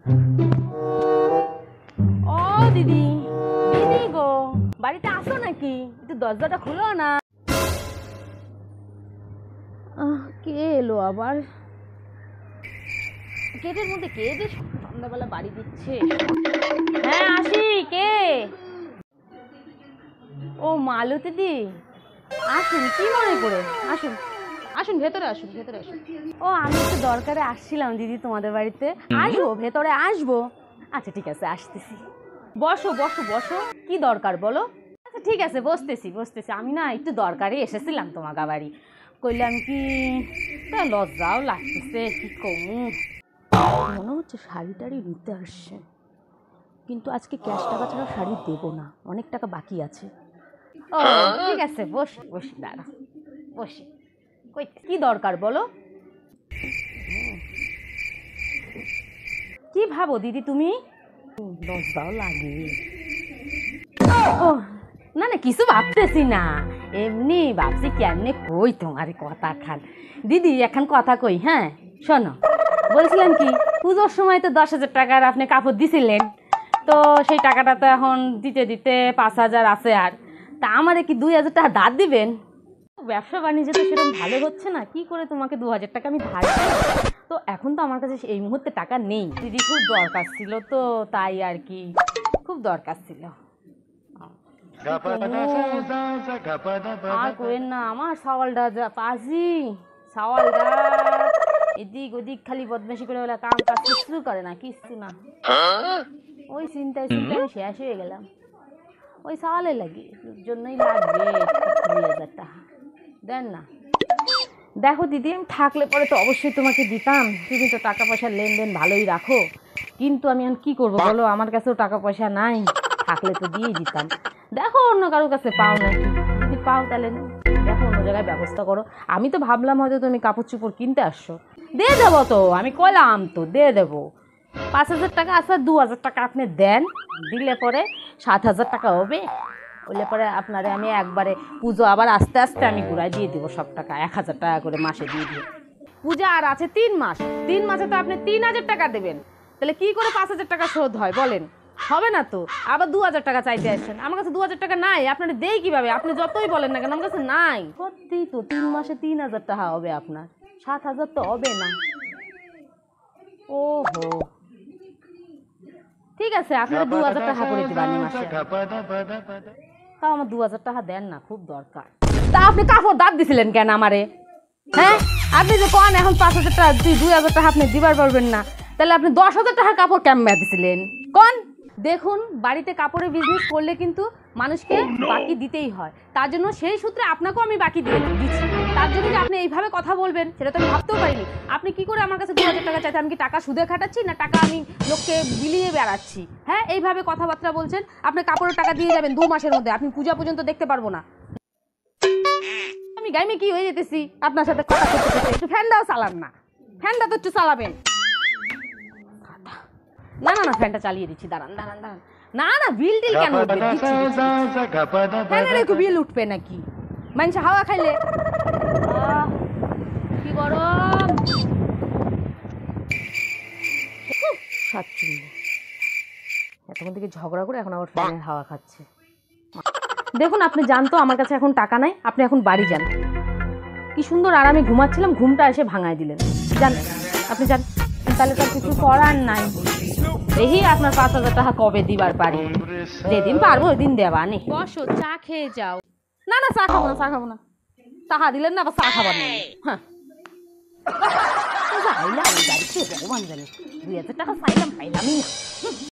ও দিদি, দিদি গো, বাড়িতে আসো নাকি? একটু দরজাটা খুলো না। কে এলো আবার? গেটের মধ্যে কে যে সন্ধ্যাবেলা বাড়ি দিচ্ছে? হ্যাঁ আসি। কে? ও মালতী দি, আসুন, কি মনে করে? আসুন আসুন, ভেতরে আসুন, ভেতরে আসুন। ও আমি একটু দরকারে আসছিলাম দিদি তোমাদের বাড়িতে। আসবো, ভেতরে আসবো। আচ্ছা ঠিক আছে, আসতেছি। বসো বসো বসো, কি দরকার বলো? আচ্ছা ঠিক আছে, বসতেছি বসতেছি। আমি না একটু দরকারে এসেছিলাম তোমার বাড়ি। কইলাম কি, লজ্জাও লাগতেছে, কি কমু। মনে হচ্ছে শাড়ি টাড়ি নিতে আসছে, কিন্তু আজকে ক্যাশ টাকা ছাড়া শাড়ি দেবো না, অনেক টাকা বাকি আছে। ও ঠিক আছে, বসি বসি, দাঁড়া বসি। কই, কি দরকার বলো? কি ভাবো দিদি তুমি? লজ্জাও লাগে। ও না না, কিছু ভাবতেছি না, এমনি ভাবছি কেমনে কই তোমার কথা খান। দিদি এখন কথা কই, হ্যাঁ শোনো, বলছিলাম কি, পুজোর সময় তো 10,000 টাকার আপনি কাপড় দিছিলেন, তো সেই টাকাটা তো এখন দিতে দিতে 5,000 আছে। আর তা আমারে কি 2,000 টাকা ধার দিবেন? ব্যবসা বাণিজ্য তো সেরকম ভালো হচ্ছে না, কি করে তোমাকে 2,000 টাকা আমি ধার দিই? তো এখন তো আমার কাছে এই মুহূর্তে টাকা নেই দিদি, খুব দরকার ছিল তো, তাই আর কি, খুব দরকার ছিল। আর কোয়েন না, আমার সাওয়ালটা যা পাজি, সাওয়ালটা এদিক ওদিক খালি বদমাশি করে বলে, কাম কাজ কিছু করে না, কিছু না। ওই চিন্তায় চিন্তায় আমি শেষ হয়ে গেলাম। ওই সাওয়ালে লাগে, জন্যই লাগবে 2,000 টাকা, দেন না। দেখো দিদি, আমি থাকলে পরে তো অবশ্যই তোমাকে দিতাম, তুমি তো টাকা পয়সার লেনদেন ভালোই রাখো, কিন্তু আমি এখন কি করবো বলো, আমার কাছেও টাকা পয়সা নাই, থাকলে তো দিয়ে দিতাম। দেখো অন্য কারোর কাছে পাও নাকি, যদি পাও তাহলে দেখো অন্য জায়গায় ব্যবস্থা করো। আমি তো ভাবলাম হয়তো তুমি কাপড় চোপড় কিনতে আসছো, দিয়ে দেবো তো, আমি কইলাম তো দিয়ে দেবো। 5,000 টাকা আছে, 2,000 টাকা আপনি দেন, দিলে পরে 7,000 টাকা হবে। বললে পরে আপনারে আমি একবারে পুজো আবার আস্তে আস্তে আমি ঘুরাই দিয়ে দেবো সব টাকা, 1,000 টাকা করে মাসে দিয়ে দিব। পূজা আর আছে 3 মাস, 3 মাসে তো আপনি 3,000 টাকা দেবেন, তাহলে কি করে 5,000 টাকা শোধ হয় বলেন? হবে না তো। আবার 2,000 টাকা চাইতে আসছেন, আমার কাছে 2,000 টাকা নাই, আপনারা দেই কিভাবে? আপনি যতই বলেন না কেন, আমার কাছে নাই। সত্যি তো 3 মাসে 3,000 টাকা হবে আপনার, 7,000 তো হবে না। ওহো, ঠিক আছে, আপনার 2,000 টাকা করে দিবেন মাসে। তাও আমার 2,000 টাকা দেন না, খুব দরকার। তা আপনি কাপড় দাঁত দিছিলেন কেন আমারে? হ্যাঁ, আপনি যে কোন এখন 5,000 টাকা 2,000 টাকা আপনি দিবার পারবেন না, তাহলে আপনি 10,000 টাকার কাপড় কেমন দিছিলেন কোন? দেখুন, বাড়িতে কাপড়ের বিজনেস করলে কিন্তু মানুষকে বাকি দিতেই হয়, তার জন্য সেই সূত্রে আপনাকেও আমি বাকি দিচ্ছি। তার জন্য যে আপনি এইভাবে কথা বলবেন সেটা তো আমি ভাবতেও পারিনি। আপনি কি করে আমার কাছে 2,000 টাকা চাইতে? আমি কি টাকা সুদে খাটাচ্ছি, না টাকা আমি লোককে বিলিয়ে বেড়াচ্ছি? হ্যাঁ, এইভাবে কথাবার্তা বলছেন। আপনি কাপড়ের টাকা দিয়ে যাবেন 2 মাসের মধ্যে, আপনি পূজা পর্যন্ত দেখতে পারবো না। আমি গাইমে কি হয়ে যেতেছি আপনার সাথে কথা করতে করতে। একটু ফ্যানটাও চালান না, ফ্যানটা তো একটু চালাবেন। না না না, ফ্যানটা চালিয়ে দিচ্ছি, দাঁড়ান দাঁড়ান দাঁড়ান। না না, বিল টিল কেন উঠবে? ফ্যানের একটু বিল উঠবে নাকি? মানুষ হাওয়া খাইলে। কি গরম! এতক্ষণ থেকে ঝগড়া করে এখন আবার ফ্যানের হাওয়া খাচ্ছে। দেখুন, আপনি জানতো আমার কাছে এখন টাকা নাই, আপনি এখন বাড়ি যান। কি সুন্দর আরামে ঘুমাচ্ছিলাম, ঘুমটা এসে ভাঙায় দিলেন। যান, আপনি যান। তাহলে তো কিছু করার নাই। দেখি আপনার 5,000 টাকা কবে দিবার পারি, যেদিন পারবো ওই দিন দেবা নি। বসো, চা খেয়ে যাও। না না, চা খাবো না, চা খাবো না। টাকা দিলেন না, আবার চা খাবার নেই। হ্যাঁ, ভগবান জানে 2,000 টাকা চাইলাম, পাইলামই না।